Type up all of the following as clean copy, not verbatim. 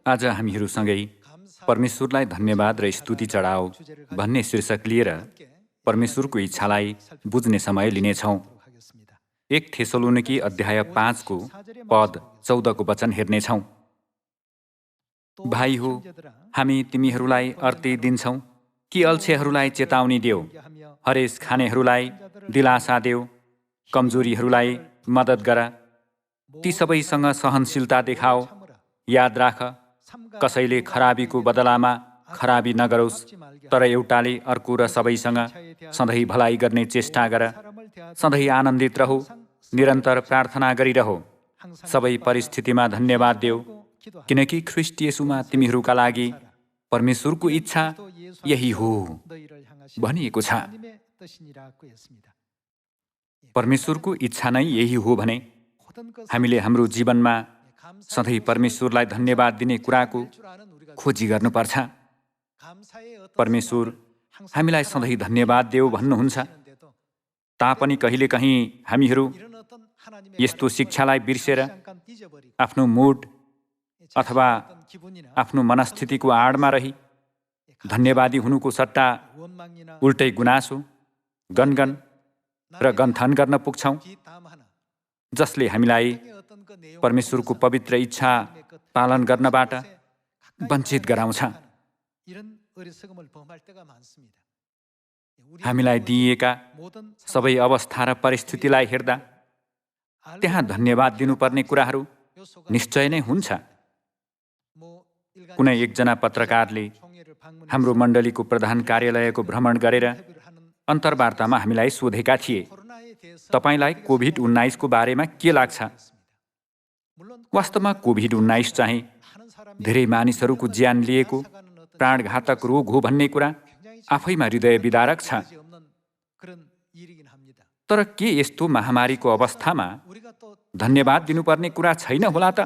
आज हामीहरूसँगै परमेश्वरलाई धन्यवाद र स्तुति चढाओ भन्ने शीर्षक लिएर परमेश्वरको इच्छालाई बुझ्ने समय लिनेछौँ। 1 थेसलोनिकी अध्याय 5 को पद 14 को वचन हेर्नेछौँ। भाइ हो, हामी तिमीहरूलाई अर्ती दिन्छौँ कि अल्छेहरूलाई चेतावनी देऊ, हरेस खानेहरूलाई दिलासा देऊ, कमजोरीहरूलाई मद्दत गर, ती सबैसँग सहनशीलता देखाओ। याद राख, कसैले खराबीको बदलामा खराबी नगरोस्, तर एउटाले अर्को र सबैसँग सधैँ भलाइ गर्ने चेष्टा गर। सधैँ आनन्दित रहौ, निरन्तर प्रार्थना गरिरहो, सबै परिस्थितिमा धन्यवाद देऊ, किनकि ख्रीष्ट येशूमा तिमीहरूका लागि परमेश्वरको इच्छा यही हो भनिएको छ। परमेश्वरको इच्छा नै यही हो भने हामीले हाम्रो जीवनमा सधैँ परमेश्वरलाई धन्यवाद दिने कुराको खोजी गर्नुपर्छ। परमेश्वर हामीलाई सधैँ धन्यवाद देऊ भन्नुहुन्छ, तापनि कहिलेकहीँ हामीहरू यस्तो शिक्षालाई बिर्सेर आफ्नो मुड अथवा आफ्नो मनस्थितिको आडमा रही धन्यवादी हुनुको सट्टा उल्टै गुनासो, गनगन र गन्थन गर्न पुग्छौँ, जसले हामीलाई परमेश्वरको पवित्र इच्छा पालन गर्नबाट वञ्चित गराउँछ। हामीलाई दिइएका सबै अवस्था र परिस्थितिलाई हेर्दा त्यहाँ धन्यवाद दिनुपर्ने कुराहरू निश्चय नै हुन्छ। कुनै एकजना पत्रकारले हाम्रो मण्डलीको प्रधान कार्यालयको भ्रमण गरेर अन्तर्वार्तामा हामीलाई सोधेका थिए, तपाईलाई कोभिड-19 को बारेमा के लाग्छ? वास्तवमा कोभिड-19 चाहिँ धेरै मानिसहरूको ज्यान लिएको प्राणघातक रोग हो भन्ने कुरा आफैमा हृदय विदारक छ। तर के यस्तो महामारीको अवस्थामा धन्यवाद दिनुपर्ने कुरा छैन होला त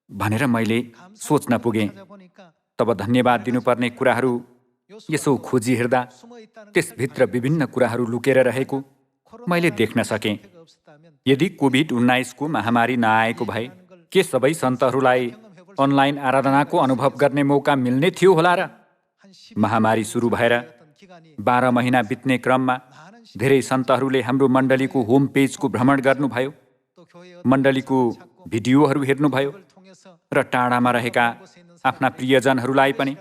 भनेर मैले सोच्न पुगेँ। तब धन्यवाद दिनुपर्ने कुराहरू यसो खोजी हेर्दा त्यसभित्र विभिन्न कुराहरू लुकेर रहेको मैले देख्न सकेँ। यदि कोभिड-19 को महामारी नआएको भए के सबै सन्तहरूलाई अनलाइन आराधनाको अनुभव गर्ने मौका मिल्ने थियो होला र? महामारी सुरु भएर 12 महिना बित्ने क्रममा धेरै सन्तहरूले हाम्रो मण्डलीको होम पेजको भ्रमण गर्नुभयो, मण्डलीको भिडियोहरू हेर्नुभयो र टाढामा रहेका आफ्ना प्रियजनहरूलाई पनि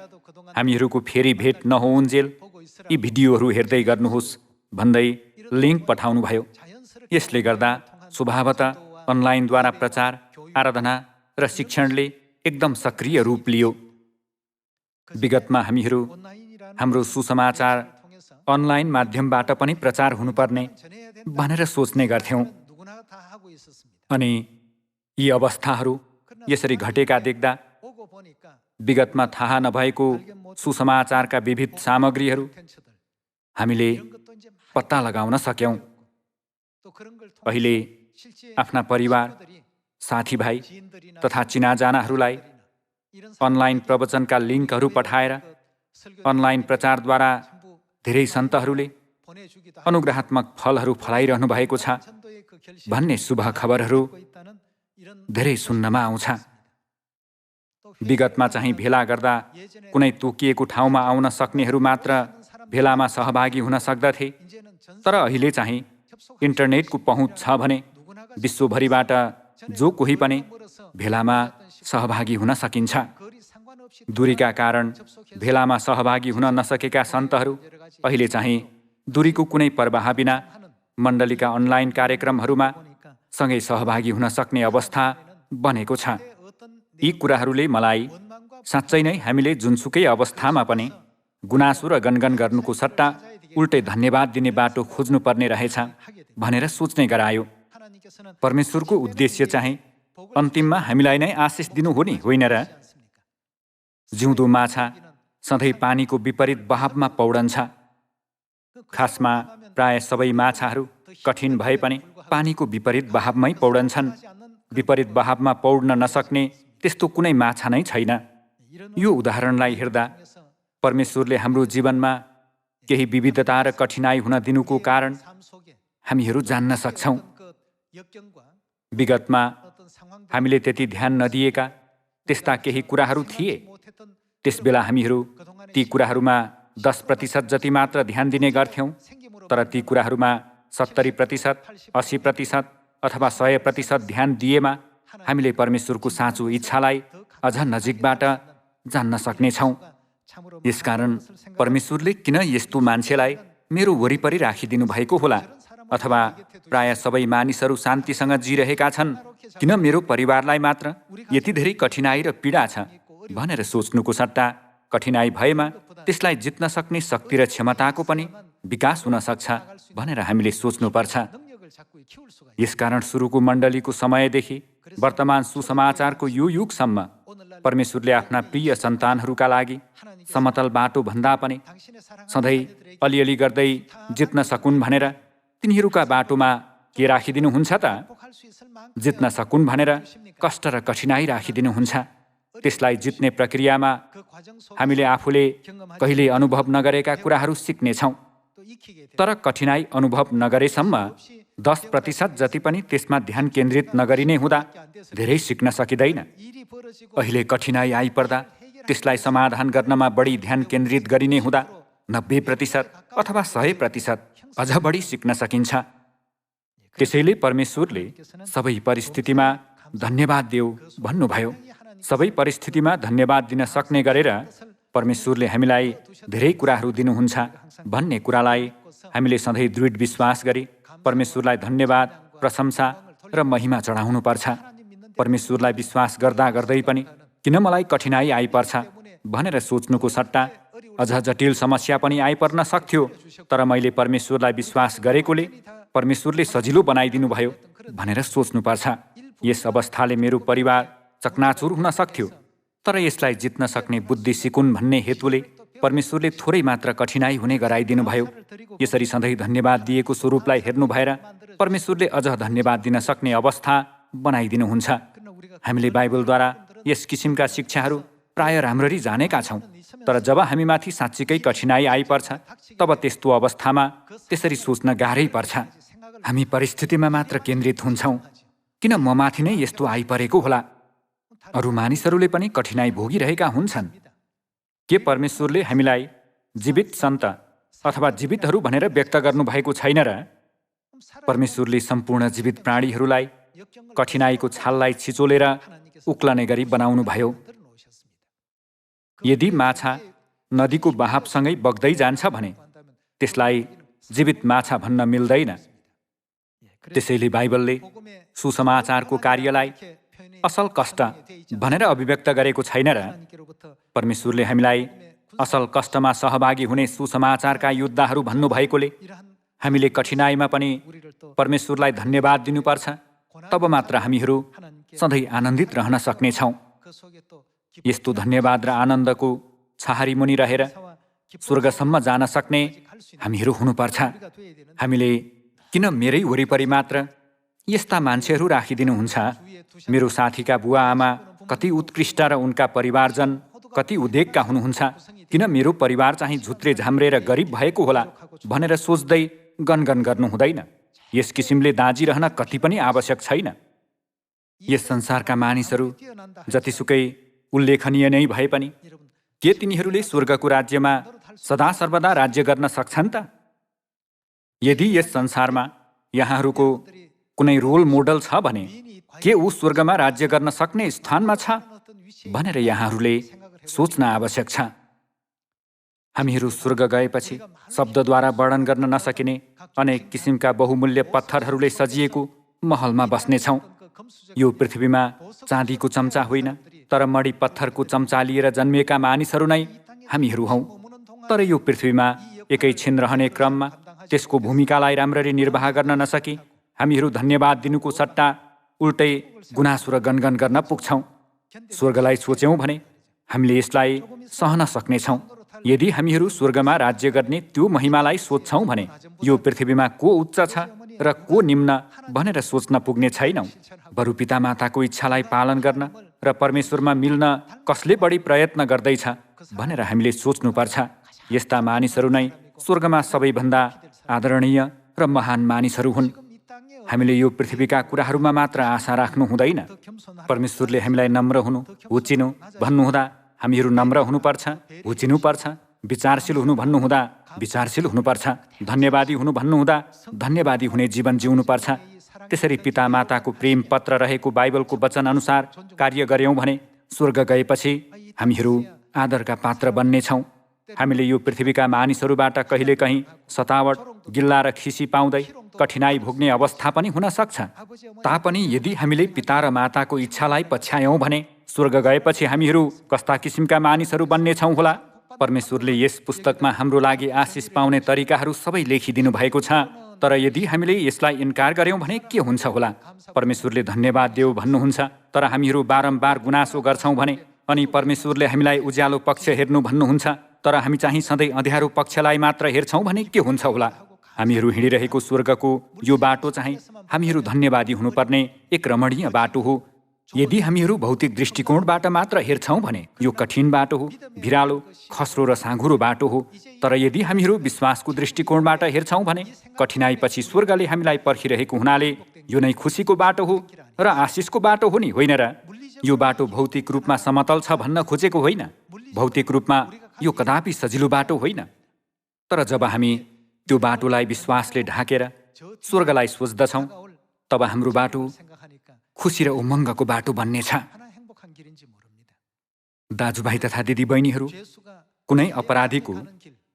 हामीहरूको फेरि भेट नहोउन्जेल यी भिडियोहरू हेर्दै गर्नुहोस् भन्दै लिङ्क पठाउनुभयो। यसले गर्दा स्वभावतः अनलाइनद्वारा प्रचार, आराधना र शिक्षणले एकदम सक्रिय रूप लियो। विगतमा हामीहरू हाम्रो सुसमाचार अनलाइन माध्यमबाट पनि प्रचार हुनुपर्ने भनेर सोच्ने गर्थ्यौँ। अनि यी अवस्थाहरू यसरी घटेका देख्दा विगतमा थाहा नभएको सुसमाचारका विविध सामग्रीहरू हामीले पत्ता लगाउन सक्यौँ। अहिले आफ्ना परिवार, साथीभाइ तथा चिनाजानाहरूलाई अनलाइन प्रवचनका लिङ्कहरू पठाएर अनलाइन प्रचारद्वारा धेरै सन्तहरूले अनुग्रहात्मक फलहरू फलाइरहनु भएको छ भन्ने शुभ खबरहरू धेरै सुन्नमा आउँछ। विगतमा चाहिँ भेला गर्दा कुनै तोकिएको ठाउँमा आउन सक्नेहरू मात्र भेलामा सहभागी हुन सक्दथे, तर अहिले चाहिँ इन्टरनेटको पहुँच छ भने विश्वभरिबाट जो कोही पनि भेलामा सहभागी हुन सकिन्छ। दूरीका कारण भेलामा सहभागी हुन नसकेका सन्तहरू अहिले चाहिँ दूरीको कुनै प्रवाह बिना मण्डलीका अनलाइन कार्यक्रमहरूमा सँगै सहभागी हुन सक्ने अवस्था बनेको छ। यी कुराहरूले मलाई साँच्चै नै हामीले जुनसुकै अवस्थामा पनि गुनासो र गनगन गर्नुको सट्टा उल्टै धन्यवाद दिने बाटो खोज्नुपर्ने रहेछ भनेर सोच्ने गरायो। परमेश्वरको उद्देश्य चाहिँ अन्तिममा हामीलाई नै आशिष दिनु हो नि, होइन र? जिउँदो माछा सधैँ पानीको विपरीत बहावमा पौडन्छ। खासमा प्राय सबै माछाहरू कठिन भए पनि पानीको विपरीत बहावमै पौडन्छन्। विपरीत बहावमा पौड्न नसक्ने त्यस्तो कुनै माछा नै छैन। यो उदाहरणलाई हेर्दा परमेश्वरले हाम्रो जीवनमा केही विविधता र कठिनाई हुन दिनुको कारण हामीहरू जान्न सक्छौँ। विगतमा हामीले त्यति ध्यान नदिएका त्यस्ता केही कुराहरू थिए। त्यसबेला हामीहरू ती कुराहरूमा 10% जति मात्र ध्यान दिने गर्थ्यौँ, तर ती कुराहरूमा 70%, 80% अथवा 100% ध्यान दिएमा हामीले परमेश्वरको साँचो इच्छालाई अझ नजिकबाट जान्न सक्नेछौँ। यसकारण परमेश्वरले किन यस्तो मान्छेलाई मेरो वरिपरि राखिदिनु भएको होला? अथवा प्राय सबै मानिसहरू शान्तिसँग जिरहेका छन्, किन मेरो परिवारलाई मात्र यति धेरै कठिनाई र पीडा छ भनेर सोच्नुको सट्टा कठिनाई भएमा त्यसलाई जित्न सक्ने शक्ति र क्षमताको पनि विकास हुन सक्छ भनेर हामीले सोच्नुपर्छ। यसकारण सुरुको मण्डलीको समयदेखि वर्तमान सुसमाचारको यो युगसम्म परमेश्वरले आफ्ना प्रिय सन्तानहरूका लागि समतल बाटो भन्दा पनि सधैँ अलिअलि गर्दै जित्न सकुन् भनेर तिनीहरूका बाटोमा के राखिदिनुहुन्छ त? जित्न सकुन् भनेर कष्ट र कठिनाई राखिदिनुहुन्छ। त्यसलाई जित्ने प्रक्रियामा हामीले आफूले कहिले अनुभव नगरेका कुराहरू सिक्नेछौँ। तर कठिनाई अनुभव नगरेसम्म 10% जति पनि त्यसमा ध्यान केन्द्रित नगरिने हुँदा धेरै सिक्न सकिँदैन। अहिले कठिनाई आइपर्दा त्यसलाई समाधान गर्नमा बढी ध्यान केन्द्रित गरिने हुँदा 90% अथवा 100% अझ बढी सिक्न सकिन्छ। त्यसैले परमेश्वरले सबै परिस्थितिमा धन्यवाद देऊ भन्नुभयो। सबै परिस्थितिमा धन्यवाद दिन सक्ने गरेर परमेश्वरले हामीलाई धेरै कुराहरू दिनुहुन्छ भन्ने कुरालाई हामीले सधैँ दृढ विश्वास गरी परमेश्वरलाई धन्यवाद, प्रशंसा र महिमा चढाउनुपर्छ। परमेश्वरलाई विश्वास गर्दा गर्दै पनि किन मलाई कठिनाई आइपर्छ भनेर सोच्नुको सट्टा अझ जटिल समस्या पनि आइपर्न सक्थ्यो, तर मैले परमेश्वरलाई विश्वास गरेकोले परमेश्वरले सजिलो बनाइदिनु भयो भनेर सोच्नुपर्छ। यस अवस्थाले मेरो परिवार चकनाचुर हुन सक्थ्यो, तर यसलाई जित्न सक्ने बुद्धि सिकुन् भन्ने हेतुले परमेश्वरले थोरै मात्र कठिनाई हुने गराइदिनु भयो। यसरी सधैँ धन्यवाद दिएको स्वरूपलाई हेर्नु भएर परमेश्वरले अझ धन्यवाद दिन सक्ने अवस्था बनाइदिनुहुन्छ। हामीले बाइबलद्वारा यस किसिमका शिक्षाहरू प्राय राम्ररी जानेका छौँ, तर जब हामीमाथि साँच्चीकै कठिनाई आइपर्छ तब त्यस्तो अवस्थामा त्यसरी सोच्न गाह्रै पर्छ। हामी परिस्थितिमा मात्र केन्द्रित हुन्छौँ। किन म माथि नै यस्तो आइपरेको होला? अरू मानिसहरूले पनि कठिनाई भोगिरहेका हुन्छन्। के परमेश्वरले हामीलाई जीवित सन्त अथवा जीवितहरू भनेर व्यक्त गर्नुभएको छैन र? परमेश्वरले सम्पूर्ण जीवित प्राणीहरूलाई कठिनाईको छाललाई छिचोलेर उक्लने गरी बनाउनु भयो। यदि माछा नदीको बहावसँगै बग्दै जान्छ भने त्यसलाई जीवित माछा भन्न मिल्दैन। त्यसैले बाइबलले सुसमाचारको कार्यलाई असल कष्ट भनेर अभिव्यक्त गरेको छैन र? परमेश्वरले हामीलाई असल कष्टमा सहभागी हुने सुसमाचारका योद्धाहरू भन्नुभएकोले हामीले कठिनाईमा पनि परमेश्वरलाई धन्यवाद दिनुपर्छ। तब मात्र हामीहरू सधैँ आनन्दित रहन सक्नेछौँ। यस्तो धन्यवाद र आनन्दको छाहारी मुनि रहेर स्वर्गसम्म जान सक्ने हामीहरू हुनुपर्छ। हामीले किन मेरै वरिपरि मात्र यस्ता मान्छेहरू राखिदिनुहुन्छ? मेरो साथीका बुवा आमा कति उत्कृष्ट र उनका परिवारजन कति उदेकका हुनुहुन्छ, किन मेरो परिवार चाहिँ झुत्रे झाम्रे र गरिब भएको होला भनेर सोच्दै गनगन गर्नु हुँदैन। यस किसिमले दाँजिरहन कति पनि आवश्यक छैन। यस संसारका मानिसहरू जतिसुकै उल्लेखनीय नै भए पनि के तिनीहरूले स्वर्गको राज्यमा सदा सर्वदा राज्य गर्न सक्छन् त? यदि यस संसारमा यहाँहरूको कुनै रोल मोडल छ भने के ऊ स्वर्गमा राज्य गर्न सक्ने स्थानमा छ भनेर यहाँहरूले सोच्न आवश्यक छ। हामीहरू स्वर्ग गएपछि शब्दद्वारा वर्णन गर्न नसकिने अनेक किसिमका बहुमूल्य पत्थरहरूले सजिएको महलमा बस्नेछौँ। यो पृथ्वीमा चाँदीको चम्चा होइन, तर मडी पत्थरको चम्चा लिएर जन्मिएका मानिसहरू नै हामीहरू हौँ। तर यो पृथ्वीमा एकैछिन रहने क्रममा त्यसको भूमिकालाई राम्ररी निर्वाह गर्न नसकी हामीहरू धन्यवाद दिनुको सट्टा उल्टै गुनासो र गनगन गर्न पुग्छौँ। स्वर्गलाई सोच्यौँ भने हामीले यसलाई सहन सक्नेछौँ। यदि हामीहरू स्वर्गमा राज्य गर्ने त्यो महिमालाई सोध्छौँ भने यो पृथ्वीमा को उच्च छ र को निम्न भनेर सोच्न पुग्ने छैनौँ। बरु पितामाताको इच्छालाई पालन गर्न र परमेश्वरमा मिल्न कसले बढी प्रयत्न गर्दैछ भनेर हामीले सोच्नुपर्छ। यस्ता मानिसहरू नै स्वर्गमा सबैभन्दा आदरणीय र महान मानिसहरू हुन्। हामीले यो पृथ्वीका कुराहरूमा मात्र आशा राख्नु हुँदैन। परमेश्वरले हामीलाई नम्र हुनु, हुचिनु भन्नुहुँदा हामीहरू नम्र हुनुपर्छ, हुचिनुपर्छ। विचारशील हुनु भन्नुहुँदा विचारशील हुनुपर्छ। धन्यवादी हुनु भन्नुहुँदा धन्यवादी हुने जीवन जिउनुपर्छ। त्यसरी पिता माताको प्रेम पत्र रहेको बाइबलको वचन अनुसार कार्य गर्यौं भने स्वर्ग गएपछि हामीहरू आदरका पात्र बन्नेछौँ। हामीले यो पृथ्वीका मानिसहरूबाट कहिलेकहीँ सतावट, गिल्ला र खिसी पाउँदै कठिनाई भोग्ने अवस्था पनि हुन सक्छ। तापनि यदि हामीले पिता र माताको इच्छालाई पछ्यायौं भने स्वर्ग गएपछि हामीहरू कस्ता किसिमका मानिसहरू बन्नेछौँ होला? परमेश्वरले यस पुस्तकमा हाम्रो लागि आशिष पाउने तरिकाहरू सबै लेखिदिनु भएको छ। तर यदि हामीले यसलाई इन्कार गर्यौं भने के हुन्छ होला? परमेश्वरले धन्यवाद देऊ भन्नुहुन्छ, तर हामीहरू बारम्बार गुनासो गर्छौं भने, अनि परमेश्वरले हामीलाई उज्यालो पक्ष हेर्नु भन्नुहुन्छ, तर हामी चाहिँ सधैँ अँध्यारो पक्षलाई मात्र हेर्छौं भने के हुन्छ होला? हामीहरू हिँडिरहेको स्वर्गको यो बाटो चाहिँ हामीहरू धन्यवादी हुनुपर्ने एक रमणीय बाटो हो। यदि हामीहरू भौतिक दृष्टिकोणबाट मात्र हेर्छौं भने यो कठिन बाटो हो, भिरालो, खस्रो र साँघुरो बाटो हो। तर यदि हामीहरू विश्वासको दृष्टिकोणबाट हेर्छौं भने कठिनाईपछि स्वर्गले हामीलाई पर्खिरहेको हुनाले यो नै खुसीको बाटो हो र आशिषको बाटो हो नि, होइन र? यो बाटो भौतिक रूपमा समतल छ भन्न खोजेको होइन। भौतिक रूपमा यो कदापि सजिलो बाटो होइन। तर जब हामी त्यो बाटोलाई विश्वासले ढाकेर स्वर्गलाई सोच्दछौँ, तब हाम्रो बाटो खुसी र उमङ्गको बाटो बन्नेछ। दाजुभाइ तथा दिदीबहिनीहरू, कुनै अपराधीको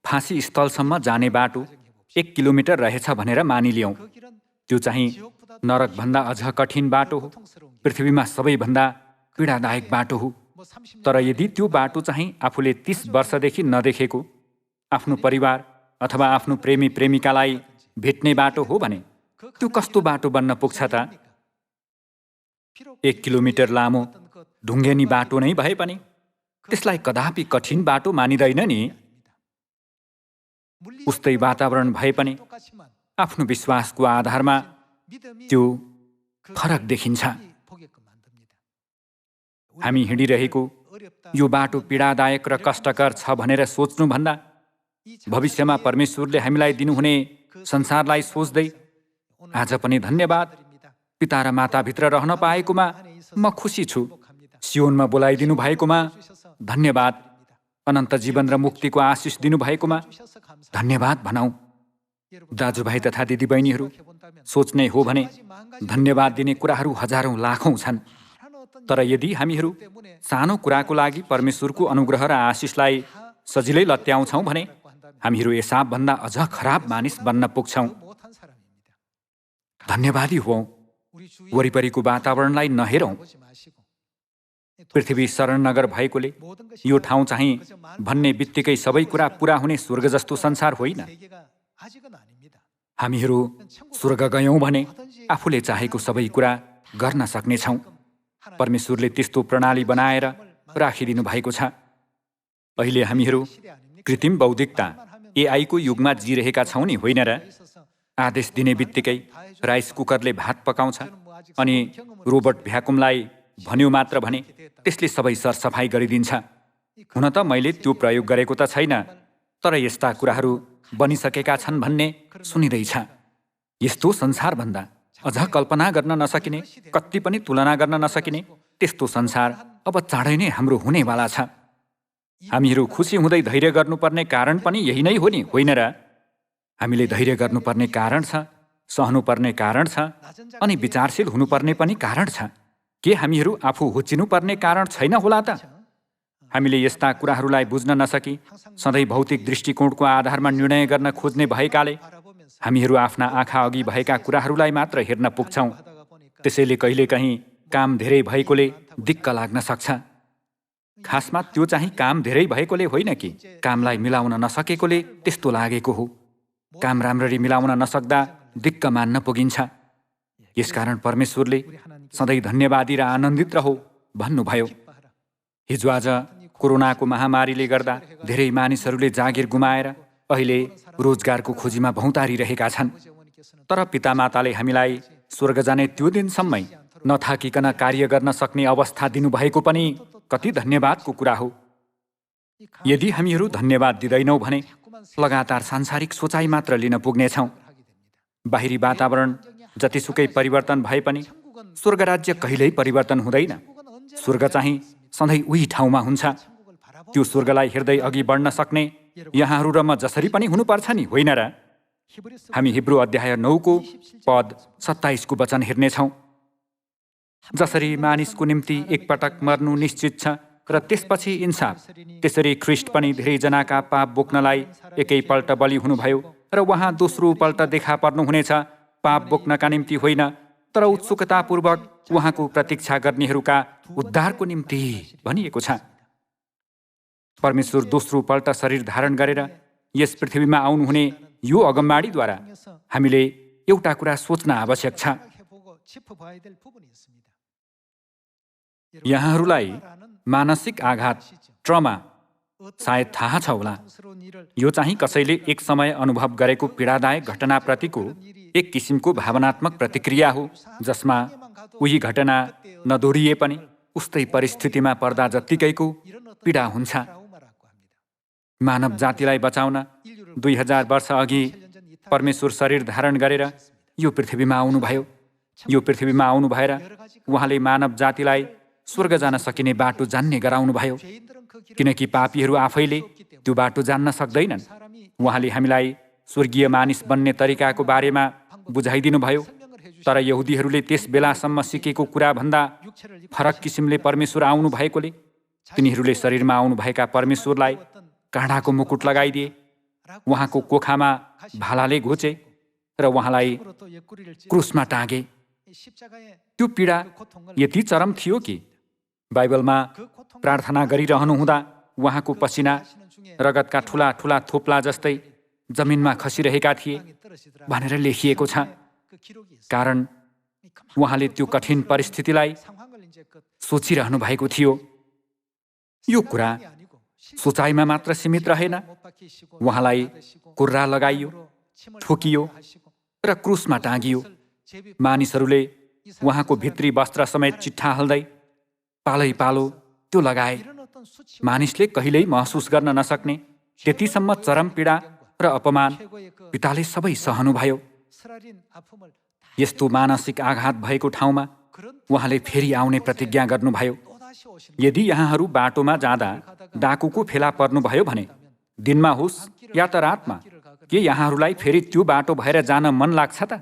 फाँसी स्थलसम्म जाने बाटो 1 किलोमिटर रहेछ भनेर मानिलियौँ। त्यो चाहिँ नरकभन्दा अझ कठिन बाटो हो, पृथ्वीमा सबैभन्दा पीडादायक बाटो हो। तर यदि त्यो बाटो चाहिँ आफूले 30 वर्षदेखि नदेखेको आफ्नो परिवार अथवा आफ्नो प्रेमी प्रेमिकालाई भेट्ने बाटो हो भने त्यो कस्तो बाटो बन्न पुग्छ त? 1 किलोमिटर लामो ढुङ्गेनी बाटो नै भए पनि त्यसलाई कदापि कठिन बाटो मानिँदैन नि। उस्तै वातावरण भए पनि आफ्नो विश्वासको आधारमा त्यो फरक देखिन्छ। हामी हिँडिरहेको यो बाटो पीडादायक र कष्टकर छ भनेर सोच्नुभन्दा भविष्यमा परमेश्वरले हामीलाई दिनुहुने संसारलाई सोच्दै आज पनि धन्यवाद, पिता र माताभित्र रहन पाएकोमा म खुसी छु, सियोनमा बोलाइदिनु भएकोमा धन्यवाद, अनन्त जीवन र मुक्तिको आशिष दिनुभएकोमा धन्यवाद भनौँ। दाजुभाइ तथा दिदीबहिनीहरू, सोच्ने हो भने धन्यवाद दिने कुराहरू हजारौँ लाखौँ छन्। तर यदि हामीहरू सानो कुराको लागि परमेश्वरको अनुग्रह र आशिषलाई सजिलै लत्याउँछौँ भने हामीहरू एसावभन्दा अझ खराब मानिस बन्न पुग्छौँ। धन्यवादी हौँ, वरिपरिको वातावरणलाई नहेरौँ। पृथ्वी शरणनगर भएकोले यो ठाउँ चाहिँ भन्ने बित्तिकै सबै कुरा पुरा हुने स्वर्ग जस्तो संसार होइन। हामीहरू स्वर्ग गयौँ भने आफूले चाहेको सबै कुरा गर्न सक्नेछौँ। परमेश्वरले त्यस्तो प्रणाली बनाएर राखिदिनु भएको छ। अहिले हामीहरू कृत्रिम बौद्धिकता एआईको युगमा जिरहेका छौँ नि, होइन र? आदेश दिने बित्तिकै राइस कुकरले भात पकाउँछ अनि रोबोट भ्याकुमलाई भन्यो मात्र भने त्यसले सबै सरसफाइ गरिदिन्छ। हुन त मैले त्यो प्रयोग गरेको त छैन, तर यस्ता कुराहरू बनिसकेका छन् भन्ने सुनिँदैछ। यस्तो संसारभन्दा अझ कल्पना गर्न नसकिने, कति पनि तुलना गर्न नसकिने त्यस्तो संसार अब चाँडै नै हाम्रो हुनेवाला छ। हामीहरू खुसी हुँदै धैर्य गर्नुपर्ने कारण पनि यही नै हो नि, होइन र? हामीले धैर्य गर्नुपर्ने कारण छ, सहनुपर्ने कारण छ, अनि विचारशील हुनुपर्ने पनि कारण छ। के हामीहरू आफू हुचिनुपर्ने कारण छैन होला त? हामीले यस्ता कुराहरूलाई बुझ्न नसकी सधैँ भौतिक दृष्टिकोणको आधारमा निर्णय गर्न खोज्ने भएकाले हामीहरू आफ्ना आँखा अघि भएका कुराहरूलाई मात्र हेर्न पुग्छौँ। त्यसैले कहिलेकहीँ काम धेरै भएकोले दिक्क लाग्न सक्छ। खासमा त्यो चाहिँ काम धेरै भएकोले होइन कि कामलाई मिलाउन नसकेकोले त्यस्तो लागेको हो। काम राम्ररी मिलाउन नसक्दा दिक्क मान्न पुगिन्छ। यसकारण परमेश्वरले सधैँ धन्यवादी र आनन्दित रहो भन्नुभयो। हिजो आज कोरोनाको महामारीले गर्दा धेरै मानिसहरूले जागिर गुमाएर अहिले रोजगारको खोजीमा भौँतारिरहेका छन्। तर पितामाताले हामीलाई स्वर्ग जाने त्यो दिनसम्मै नथाकिकन कार्य गर्न सक्ने अवस्था दिनुभएको पनि कति धन्यवादको कुरा हो। यदि हामीहरू धन्यवाद दिँदैनौँ भने लगातार सांसारिक सोचाइ मात्र लिन पुग्नेछौँ। बाहिरी वातावरण जतिसुकै परिवर्तन भए पनि स्वर्ग राज्य कहिल्यै परिवर्तन हुँदैन। स्वर्ग चाहिँ सधैँ उही ठाउँमा हुन्छ। त्यो स्वर्गलाई हेर्दै अघि बढ्न सक्ने यहाँहरू र म जसरी पनि हुनुपर्छ नि, होइन र? हामी हिब्रू अध्याय 9 को पद 27 को वचन हेर्नेछौँ। जसरी मानिसको निम्ति एकपटक मर्नु निश्चित छ र त्यसपछि इन्साफ, त्यसरी ख्रीष्ट पनि धेरैजनाका पाप बोक्नलाई एकैपल्ट बलि हुनुभयो र उहाँ दोस्रो पल्ट देखा पर्नुहुनेछ, पाप बोक्नका निम्ति होइन तर उत्सुकतापूर्वक उहाँको प्रतीक्षा गर्नेहरूका उद्धारको निम्ति भनिएको छ। परमेश्वर दोस्रो पल्ट शरीर धारण गरेर यस पृथ्वीमा आउनुहुने यो अगमबाडीद्वारा हामीले एउटा कुरा सोच्न आवश्यक छ। यहाँहरूलाई मानसिक आघात, ट्रमा सायद थाहा छ होला। यो चाहिँ कसैले एक समय अनुभव गरेको पीडादायक घटनाप्रतिको एक किसिमको भावनात्मक प्रतिक्रिया हो, जसमा उही घटना नदोहोरिए पनि उस्तै परिस्थितिमा पर्दा जत्तिकैको पीडा हुन्छ। मानव जातिलाई बचाउन 2000 वर्ष अघि परमेश्वर शरीर धारण गरेर यो पृथ्वीमा आउनुभयो। यो पृथ्वीमा आउनु भएर उहाँले मानव जातिलाई स्वर्ग जान सकिने बाटो जान्ने गराउनुभयो, किनकि पापीहरू आफैले त्यो बाटो जान्न सक्दैनन्। उहाँले हामीलाई स्वर्गीय मानिस बन्ने तरिकाको बारेमा बुझाइदिनु भयो, तर यहुदीहरूले त्यस बेलासम्म सिकेको कुराभन्दा फरक किसिमले परमेश्वर आउनु भएकोले तिनीहरूले शरीरमा आउनुभएका परमेश्वरलाई काँडाको मुकुट लगाइदिए, उहाँको कोखामा भालाले घोचे र उहाँलाई क्रुसमा टाँगे। त्यो पीडा यति चरम थियो कि बाइबलमा प्रार्थना गरिरहनु हुँदा उहाँको पसिना रगतका ठुला ठुला थोप्ला जस्तै जमिनमा खसिरहेका थिए भनेर लेखिएको छ। कारण उहाँले त्यो कठिन परिस्थितिलाई सोचिरहनु भएको थियो। यो कुरा सोचाइमा मात्र सीमित रहेन, उहाँलाई कुर्रा लगाइयो, ठोकियो र क्रुसमा टाँगियो। मानिसहरूले उहाँको भित्री वस्त्र समेत चिट्ठा हाल्दै पालै पालो त्यो लगाए। मानिसले कहिल्यै महसुस गर्न नसक्ने त्यतिसम्म चरम पीडा र अपमान पिताले सबै सहनुभयो। यस्तो मानसिक आघात भएको ठाउँमा उहाँले फेरि आउने प्रतिज्ञा गर्नुभयो। यदि यहाँहरू बाटोमा जाँदा डाकुको फेला पर्नुभयो भने दिनमा होस् या त रातमा, के यहाँहरूलाई फेरि त्यो बाटो भएर जान मन लाग्छ त?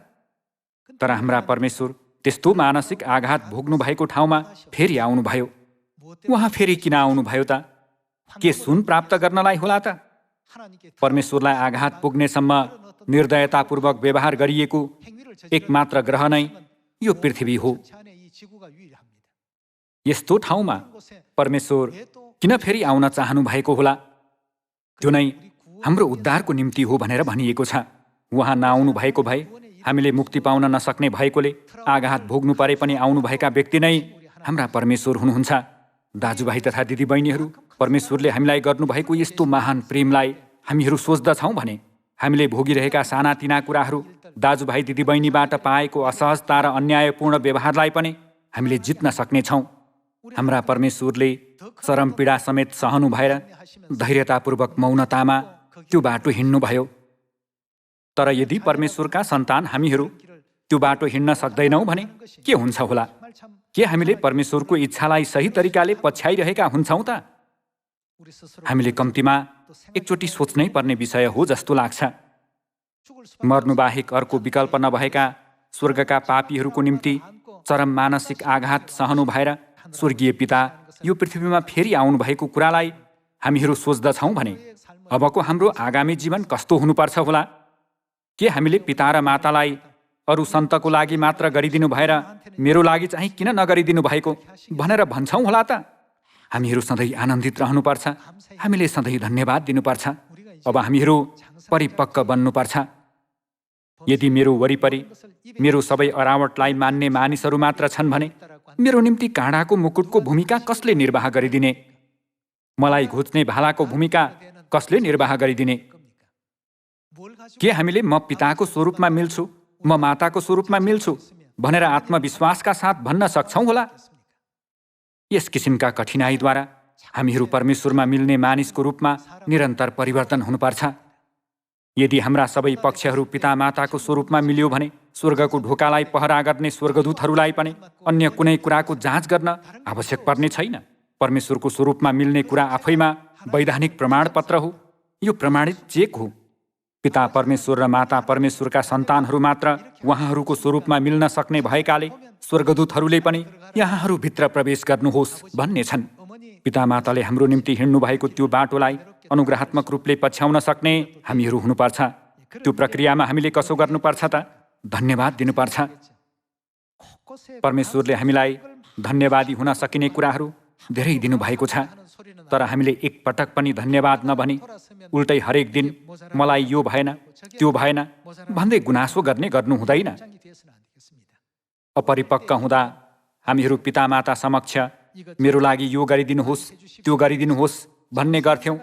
तर हाम्रा परमेश्वर त्यस्तो मानसिक आघात भोग्नु भएको ठाउँमा फेरि आउनुभयो। उहाँ फेरि किन आउनुभयो त? के सुन प्राप्त गर्नलाई होला त? परमेश्वरलाई आघात पुग्नेसम्म निर्दयतापूर्वक व्यवहार गरिएको एकमात्र ग्रह नै यो पृथ्वी हो। यस्तो ठाउँमा परमेश्वर किन फेरि आउन चाहनु भएको होला? त्यो नै हाम्रो उद्धारको निम्ति हो भनेर भनिएको छ। उहाँ नआउनु भएको भए हामीले मुक्ति पाउन नसक्ने भएकोले आघात भोग्नु परे पनि आउनुभएका व्यक्ति नै हाम्रा परमेश्वर हुनुहुन्छ। दाजुभाइ तथा दिदीबहिनीहरू, परमेश्वरले हामीलाई गर्नुभएको यस्तो महान प्रेमलाई हामीहरू सोच्दछौँ भने हामीले भोगिरहेका सानातिना कुराहरू, दाजुभाइ दिदीबहिनीबाट पाएको असहजता र अन्यायपूर्ण व्यवहारलाई पनि हामीले जित्न सक्नेछौँ। हाम्रा परमेश्वरले चरम पीडा समेत सहनु भएर धैर्यतापूर्वक मौनतामा त्यो बाटो हिँड्नुभयो। तर यदि परमेश्वरका सन्तान हामीहरू त्यो बाटो हिँड्न सक्दैनौँ भने के हुन्छ होला? के हामीले परमेश्वरको इच्छालाई सही तरिकाले पछ्याइरहेका हुन्छौँ त? हामीले कम्तीमा एकचोटि सोच्नै पर्ने विषय हो जस्तो लाग्छ। मर्नुबाहेक अर्को विकल्प नभएका स्वर्गका पापीहरूको निम्ति चरम मानसिक आघात सहनु भएर स्वर्गीय पिता यो पृथ्वीमा फेरि आउनुभएको कुरालाई हामीहरू सोच्दछौँ भने अबको हाम्रो आगामी जीवन कस्तो हुनुपर्छ होला? के हामीले पिता र मातालाई अरू सन्तको लागि मात्र गरिदिनु भएर मेरो लागि चाहिँ किन नगरिदिनु भएको भनेर भन्छौँ होला त? हामीहरू सधैँ आनन्दित रहनुपर्छ। हामीले सधैँ धन्यवाद दिनुपर्छ। अब हामीहरू परिपक्व बन्नुपर्छ। यदि मेरो वरिपरि मेरो सबै अरावटलाई मान्ने मानिसहरू मात्र छन् भने मेरो निम्ति काँडाको मुकुटको भूमिका कसले निर्वाह गरिदिने? मलाई घोच्ने भालाको भूमिका कसले निर्वाह गरिदिने? के हामीले म पिताको स्वरूपमा मिल्छु, म माताको स्वरूपमा मिल्छु भनेर आत्मविश्वासका साथ भन्न सक्छौँ होला? यस किसिमका कठिनाइद्वारा हामीहरू परमेश्वरमा मिल्ने मानिसको रूपमा निरन्तर परिवर्तन हुनुपर्छ। यदि हाम्रा सबै पक्षहरू पितामाताको स्वरूपमा मिल्यो भने स्वर्गको ढोकालाई पहरा गर्ने स्वर्गदूतहरूलाई पनि अन्य कुनै कुराको जाँच गर्न आवश्यक पर्ने छैन। परमेश्वरको स्वरूपमा मिल्ने कुरा आफैमा वैधानिक प्रमाणपत्र हो। यो प्रमाणित चेक हो। पिता परमेश्वर र माता परमेश्वरका सन्तानहरू मात्र उहाँहरूको स्वरूपमा मिल्न सक्ने भएकाले स्वर्गदूतहरूले पनि यहाँहरूभित्र प्रवेश गर्नुहोस् भन्ने छन्। पितामाताले हाम्रो निम्ति हिँड्नुभएको त्यो बाटोलाई अनुग्रहात्मक रूपले पछ्याउन सक्ने हामीहरू हुनुपर्छ। त्यो प्रक्रियामा हामीले कसो गर्नुपर्छ त? धन्यवाद दिनुपर्छ। परमेश्वरले हामीलाई धन्यवादी हुन सकिने कुराहरू धेरै दिनुभएको छ, तर हामीले एकपटक पनि धन्यवाद नभनी उल्टै हरेक दिन मलाई यो भएन, त्यो भएन भन्दै गुनासो गर्नु हुँदैन। अपरिपक्व हुँदा हामीहरू पितामाता समक्ष मेरो लागि यो गरिदिनुहोस्, त्यो गरिदिनुहोस् भन्ने गर्थ्यौँ,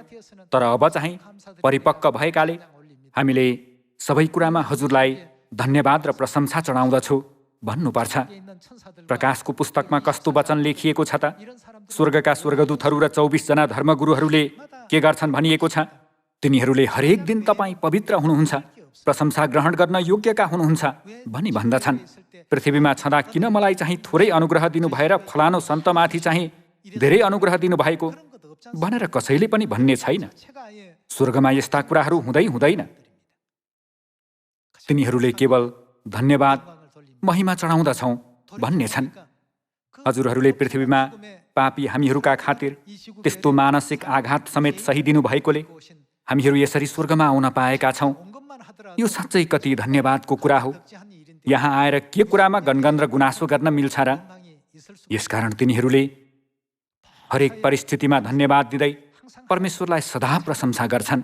तर अब चाहिँ परिपक्व भएकाले हामीले सबै कुरामा हजुरलाई धन्यवाद र प्रशंसा चढाउँदछु भन्नुपर्छ। प्रकाशको पुस्तकमा कस्तो वचन लेखिएको छ त? स्वर्गका स्वर्गदूतहरू र 24 जना धर्मगुरुहरूले के गर्छन् भनिएको छ? तिनीहरूले हरेक दिन तपाईँ पवित्र हुनुहुन्छ, प्रशंसा ग्रहण गर्न योग्यका हुनुहुन्छ भनी भन्दछन्। पृथ्वीमा छँदा किन मलाई चाहिँ थोरै अनुग्रह दिनु भएर फलानो सन्तमाथि चाहिँ धेरै अनुग्रह दिनुभएको भनेर कसैले पनि भन्ने छैन। स्वर्गमा यस्ता कुराहरू हुँदैन। तिनीहरूले केवल धन्यवाद महिमा चढाउँदछौँ भन्ने छन्। हजुरहरूले पृथ्वीमा पापी हामीहरूका खातिर त्यस्तो मानसिक आघात समेत सहिदिनु भएकोले हामीहरू यसरी स्वर्गमा आउन पाएका छौँ। यो साँच्चै कति धन्यवादको कुरा हो। यहाँ आएर के कुरामा गनगन र गुनासो गर्न मिल्छ र? यसकारण तिनीहरूले हरेक परिस्थितिमा धन्यवाद दिँदै परमेश्वरलाई सदा प्रशंसा गर्छन्।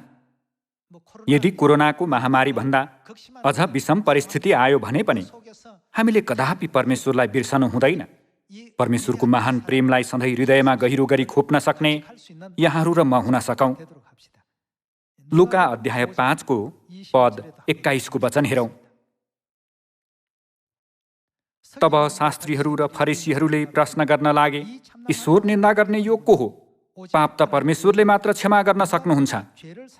यदि कोरोनाको महामारी भन्दा अझ विषम परिस्थिति आयो भने पनि हामीले कदापि परमेश्वरलाई बिर्सनु हुँदैन। परमेश्वरको महान प्रेमलाई सधैँ हृदयमा गहिरो गरी खोप्न सक्ने यहाँहरू र म हुन सकौँ। लुका अध्याय 5 को पद 21 को वचन हेरौँ। तब शास्त्रीहरू र फरिसीहरूले प्रश्न गर्न लागे, ईश्वर निन्दा गर्ने यो को हो? पाप त परमेश्वरले मात्र क्षमा गर्न सक्नुहुन्छ।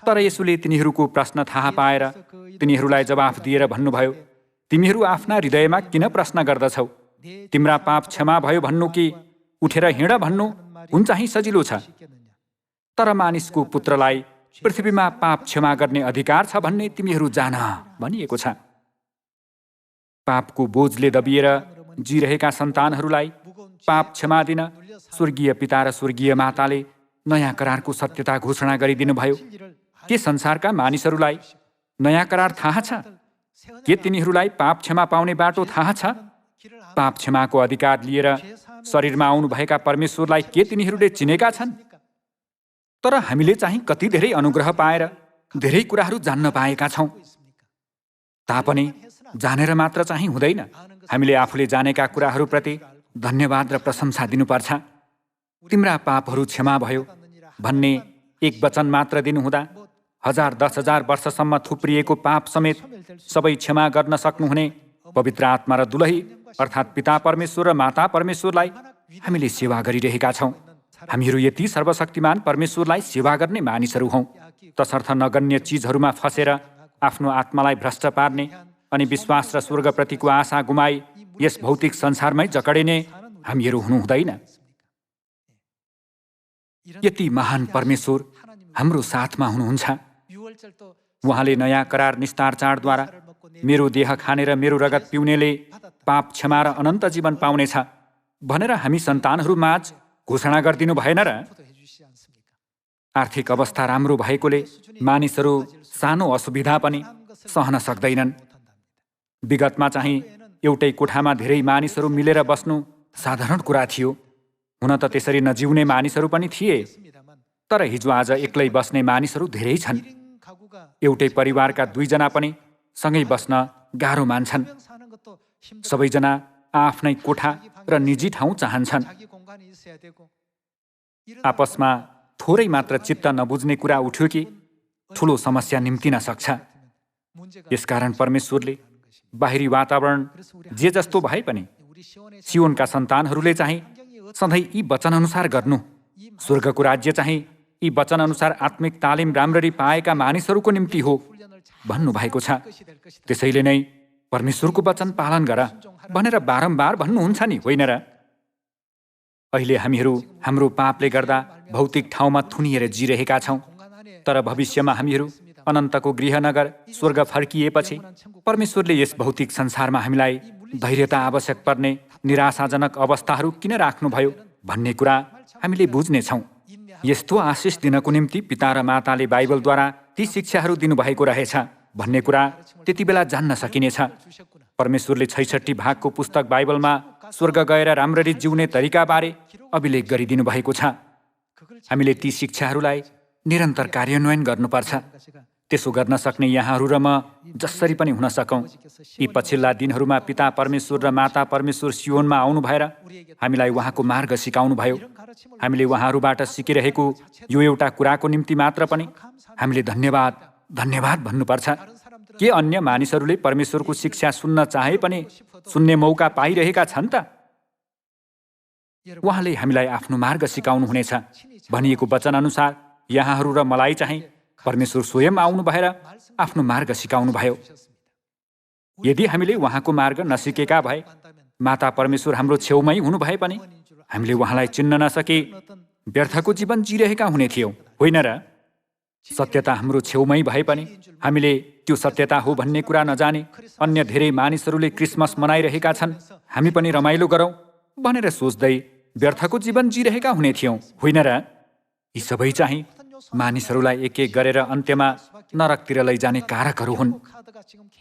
तर यसुले तिनीहरूको प्रश्न थाहा पाएर तिनीहरूलाई जवाफ दिएर भन्नुभयो, तिमीहरू आफ्ना हृदयमा किन प्रश्न गर्दछौ? तिम्रा पाप क्षमा भयो भन्नु कि उठेर हिँड भन्नु हुन चाहिँ सजिलो छ। तर मानिसको पुत्रलाई पृथ्वीमा पाप क्षमा गर्ने अधिकार छ भन्ने तिमीहरू जान भनिएको छ। पापको बोझले दबिएर जिरहेका सन्तानहरूलाई पाप क्षमा दिन स्वर्गीय पिता र स्वर्गीय माताले नयाँ करारको सत्यता घोषणा गरिदिनु भयो। के संसारका मानिसहरूलाई नयाँ करार थाहा छ? के तिनीहरूलाई पाप क्षमा पाउने बाटो थाहा छ? पाप क्षमाको अधिकार लिएर शरीरमा आउनुभएका परमेश्वरलाई के तिनीहरूले चिनेका छन्? तर हामीले चाहिँ कति धेरै अनुग्रह पाएर धेरै कुराहरू जान्न पाएका छौँ। तापनि जानेर मात्र चाहिँ हुँदैन। हामीले आफूले जानेका कुराहरूप्रति धन्यवाद र प्रशंसा दिनुपर्छ। तिम्रा पापहरू क्षमा भयो भन्ने एक वचन मात्र दिनुहुँदा 1000-10,000 वर्षसम्म थुप्रिएको पाप समेत सबै क्षमा गर्न सक्नुहुने पवित्र आत्मा र दुलही अर्थात् पिता परमेश्वर र माता परमेश्वरलाई हामीले सेवा गरिरहेका छौँ। हामीहरू यति सर्वशक्तिमान परमेश्वरलाई सेवा गर्ने मानिसहरू हौँ। तसर्थ नगण्य चिजहरूमा फसेर आफ्नो आत्मालाई भ्रष्ट पार्ने अनि विश्वास र स्वर्गप्रतिको आशा गुमाई यस भौतिक संसारमै जकडिने हामीहरू हुनु हुँदैन। यति महान परमेश्वर हाम्रो साथमा हुनुहुन्छ। उहाँले नयाँ करार निस्तार चाडद्वारा मेरो देह खाने र मेरो रगत पिउनेले पाप क्षमा र अनन्त जीवन पाउनेछ भनेर हामी सन्तानहरू माझ घोषणा गरिदिनु भएन र? आर्थिक अवस्था राम्रो भएकोले मानिसहरू सानो असुविधा पनि सहन सक्दैनन्। विगतमा चाहिँ एउटै कोठामा धेरै मानिसहरू मिलेर बस्नु साधारण कुरा थियो। हुन त त्यसरी नजिउने मानिसहरू पनि थिए, तर हिजो आज एक्लै बस्ने मानिसहरू धेरै छन्। एउटै परिवारका 2 जना पनि सँगै बस्न गाह्रो मान्छन्। सबैजना आफ्नै कोठा र निजी ठाउँ चाहन्छन्। आपसमा थोरै मात्र चित्त नबुझ्ने कुरा उठ्यो कि ठुलो समस्या निम्तिन सक्छ। यसकारण परमेश्वरले बाहिरी वातावरण जे जस्तो भए पनि सियोनका सन्तानहरूले चाहिँ सधैँ यी वचनअनुसार गर्नु, स्वर्गको राज्य चाहिँ यी वचनअनुसार आत्मिक तालिम राम्ररी पाएका मानिसहरूको निम्ति हो भन्नुभएको छ। त्यसैले नै परमेश्वरको वचन पालन गर भनेर बारम्बार भन्नुहुन्छ नि, होइन र? अहिले हामीहरू हाम्रो पापले गर्दा भौतिक ठाउँमा थुनिएर जिरहेका छौँ, तर भविष्यमा हामीहरू अनन्तको गृहनगर स्वर्ग फर्किएपछि परमेश्वरले यस भौतिक संसारमा हामीलाई धैर्यता आवश्यक पर्ने निराशाजनक अवस्थाहरू किन राख्नुभयो भन्ने कुरा हामीले बुझ्नेछौँ। यस्तो आशिष दिनको निम्ति पिता र माताले बाइबलद्वारा ती शिक्षाहरू दिनुभएको रहेछ भन्ने कुरा त्यति बेला जान्न सकिनेछ। परमेश्वरले 66 भागको पुस्तक बाइबलमा स्वर्ग गएर राम्ररी जिउने तरिकाबारे अभिलेख गरिदिनु भएको छ। हामीले ती शिक्षाहरूलाई निरन्तर कार्यान्वयन गर्नुपर्छ। त्यसो गर्न सक्ने यहाँहरू र म जसरी पनि हुन सकौँ। यी पछिल्ला दिनहरूमा पिता परमेश्वर र माता परमेश्वर सियोनमा आउनु भएर हामीलाई उहाँको मार्ग सिकाउनुभयो। हामीले उहाँहरूबाट सिकिरहेको यो एउटा कुराको निम्ति मात्र पनि हामीले धन्यवाद धन्यवाद भन्नुपर्छ। के अन्य मानिसहरूले परमेश्वरको शिक्षा सुन्न चाहे पनि सुन्ने मौका पाइरहेका छन् त? उहाँले हामीलाई आफ्नो मार्ग सिकाउनु हुनेछ। भनिएको वचन अनुसार यहाँहरू र मलाई चाहिँ परमेश्वर स्वयं आउनु भएर आफ्नो मार्ग सिकाउनु भयो। यदि हामीले उहाँको मार्ग नसिकेका भए, माता परमेश्वर हाम्रो छेउमै हुनु भए पनि हामीले उहाँलाई चिन्न नसके व्यर्थको जीवन जिरहेका हुने थियौँ, होइन र? सत्यता हाम्रो छेउमै भए पनि हामीले त्यो सत्यता हो भन्ने कुरा नजाने अन्य धेरै मानिसहरूले क्रिसमस मनाइरहेका छन्, हामी पनि रमाइलो गरौँ भनेर सोच्दै व्यर्थको जीवन जिरहेका हुने थियौँ, होइन र? यी सबै चाहिँ मानिसहरूलाई एक एक गरेर अन्त्यमा नरकतिर लैजाने कारकहरू हुन्।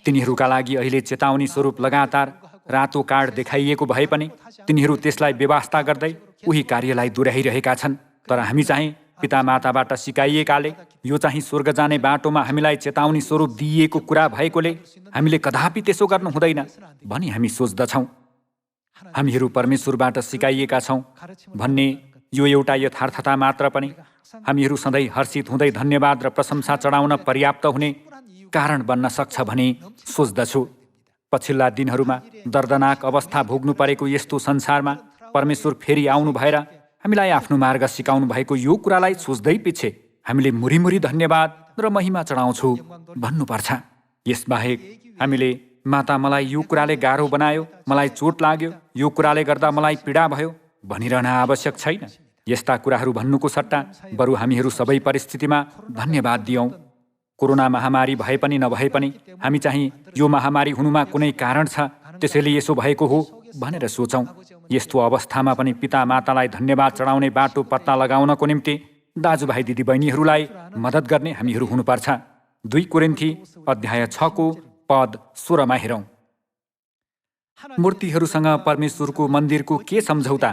तिनीहरूका लागि अहिले चेतावनी स्वरूप लगातार रातो कार्ड देखाइएको भए पनि तिनीहरू त्यसलाई बेवास्ता गर्दै उही कार्यलाई दोहोऱ्याइरहेका छन्। तर हामी चाहिँ पिता माताबाट सिकाइएकाले यो चाहिँ स्वर्ग जाने बाटोमा हामीलाई चेतावनी स्वरूप दिइएको कुरा भएकोले हामीले कदापि त्यसो गर्नु हुँदैन भनी हामी सोच्दछौँ। हामीहरू परमेश्वरबाट सिकाइएका छौँ भन्ने यो एउटा यथार्थता मात्र पनि हामीहरू सधैँ हर्षित हुँदै धन्यवाद र प्रशंसा चढाउन पर्याप्त हुने कारण बन्न सक्छ भनी सोच्दछु। पछिल्ला दिनहरूमा दर्दनाक अवस्था भोग्नु परेको यस्तो संसारमा परमेश्वर फेरि आउनु भएर हामीलाई आफ्नो मार्ग सिकाउनु भएको यो कुरालाई सोच्दै पछि हामीले मुरीमुरी धन्यवाद र महिमा चढाउँछु भन्नुपर्छ। यसबाहेक हामीले माता मलाई यो कुराले गाह्रो बनायो, मलाई चोट लाग्यो, यो कुराले गर्दा मलाई पीडा भयो भनिरहन आवश्यक छैन। यस्ता कुराहरू भन्नुको सट्टा बरु हामीहरू सबै परिस्थितिमा धन्यवाद दियौँ। कोरोना महामारी भए पनि नभए पनि हामी चाहिँ यो महामारी हुनुमा कुनै कारण छ, त्यसैले यसो भएको हो भनेर सोचौँ। यस्तो अवस्थामा पनि पिता मातालाई धन्यवाद चढाउने बाटो पत्ता लगाउनको निम्ति दाजुभाइ दिदीबहिनीहरूलाई मद्दत गर्ने हामीहरू हुनुपर्छ। 2 कोरिन्थी अध्याय 6 को पद 16 मा हेरौँ। मूर्तिहरूसँग परमेश्वरको मन्दिरको के सम्झौता?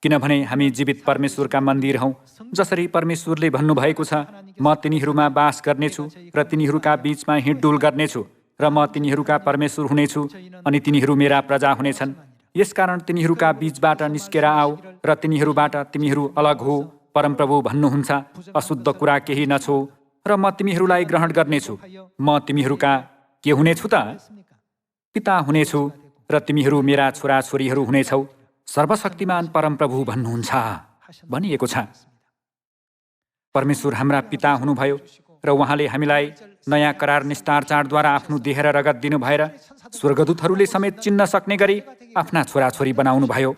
किनभने हामी जीवित परमेश्वरका मन्दिर हौँ। जसरी परमेश्वरले भन्नुभएको छ, म तिनीहरूमा बास गर्नेछु र तिनीहरूका बीचमा हिँडडुल गर्नेछु र म तिनीहरूका परमेश्वर हुनेछु अनि तिनीहरू मेरा प्रजा हुनेछन्। यसकारण तिनीहरूका बीचबाट निस्केर आऊ र तिनीहरूबाट तिमीहरू अलग हो। परमप्रभु भन्नुहुन्छ, अशुद्ध कुरा केही नछो र म तिमीहरूलाई ग्रहण गर्नेछु। म तिमीहरूका के हुनेछु त? पिता हुनेछु र तिमीहरू मेरा छोराछोरीहरू हुनेछौ। सर्वशक्तिमान परमप्रभु भन्नुहुन्छ भनिएको छ। परमेश्वर हाम्रा पिता हुनुभयो र उहाँले हामीलाई नयाँ करार निस्तार चाडद्वारा आफ्नो देह र रगत दिनु भएर स्वर्गदूतहरूले समेत चिन्न सक्ने गरी आफ्ना छोराछोरी बनाउनु भयो।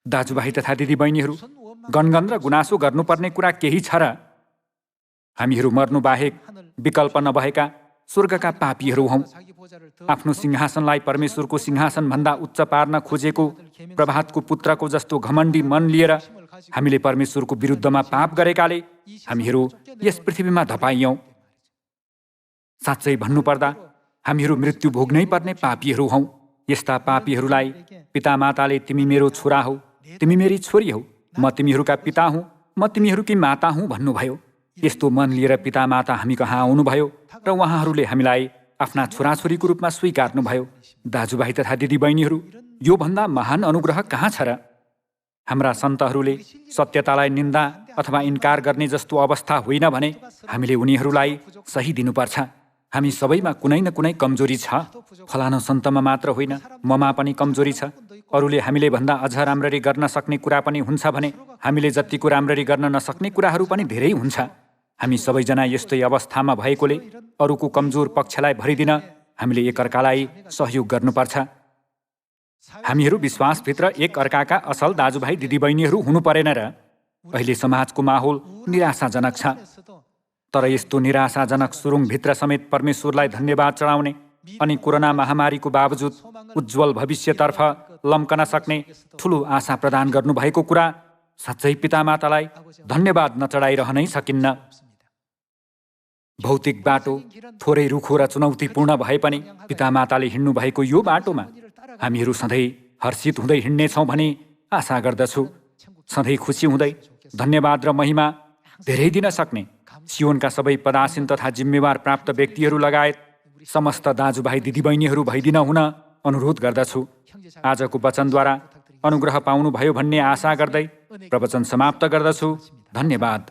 दाजुभाइ तथा दिदीबहिनीहरू, गनगन र गुनासो गर्नुपर्ने कुरा केही छ र? हामीहरू मर्नु बाहेक विकल्प नभएका स्वर्गका पापीहरू हौँ। आफ्नो सिंहासनलाई परमेश्वरको सिंहासनभन्दा उच्च पार्न खोजेको प्रभातको पुत्रको जस्तो घमण्डी मन लिएर हामीले परमेश्वरको विरुद्धमा पाप गरेकाले हामीहरू यस पृथ्वीमा धपाइयौँ। साँच्चै भन्नुपर्दा हामीहरू मृत्यु भोग्नै पर्ने पापीहरू हौँ। यस्ता पापीहरूलाई पितामाताले तिमी मेरो छोरा हौ, तिमी मेरी छोरी हौ, म तिमीहरूका पिता हुँ, म तिमीहरूकी माता हुँ भन्नुभयो। यस्तो मन लिएर पितामाता हामी कहाँ आउनुभयो र उहाँहरूले हामीलाई आफ्ना छोराछोरीको रूपमा स्वीकार्नुभयो। दाजुभाइ तथा दिदीबहिनीहरू, योभन्दा महान अनुग्रह कहाँ छ र? हाम्रा सन्तहरूले सत्यतालाई निन्दा अथवा इन्कार गर्ने जस्तो अवस्था होइन भने हामीले उनीहरूलाई सही दिनुपर्छ। हामी सबैमा कुनै न कुनै कमजोरी छ। फलानो सन्तमा मात्र होइन, ममा पनि कमजोरी छ। अरूले हामीले भन्दा अझ राम्ररी गर्न सक्ने कुरा पनि हुन्छ भने हामीले जतिको राम्ररी गर्न नसक्ने कुराहरू पनि धेरै हुन्छ। हामी सबैजना यस्तै अवस्थामा भएकोले अरूको कमजोर पक्षलाई भरिदिन हामीले एकअर्कालाई सहयोग गर्नुपर्छ। हामीहरू विश्वासभित्र एकअर्काका असल दाजुभाइ दिदीबहिनीहरू हुनु परेन र? अहिले समाजको माहौल निराशाजनक छ। तर यस्तो निराशाजनक सुरुङभित्र समेत परमेश्वरलाई धन्यवाद चढाउने अनि कोरोना महामारीको बावजुद उज्जवल भविष्यतर्फ लम्कन सक्ने ठुलो आशा प्रदान गर्नुभएको कुरा साँच्चै पितामातालाई धन्यवाद नचढाइरहनै सकिन्न। भौतिक बाटो थोरै रुखो र चुनौतीपूर्ण भए पनि पितामाताले हिँड्नु भएको यो बाटोमा हामीहरू सधैँ हर्षित हुँदै हिँड्नेछौँ भनी आशा गर्दछु। सधैँ खुसी हुँदै धन्यवाद र महिमा धेरै दिन सक्ने सियोनका सबै पदासीन तथा जिम्मेवार प्राप्त व्यक्तिहरू लगायत समस्त दाजुभाइ दिदीबहिनीहरू भइदिन हुन अनुरोध गर्दछु। आजको वचनद्वारा अनुग्रह पाउनुभयो भन्ने आशा गर्दै प्रवचन समाप्त गर्दछु। धन्यवाद।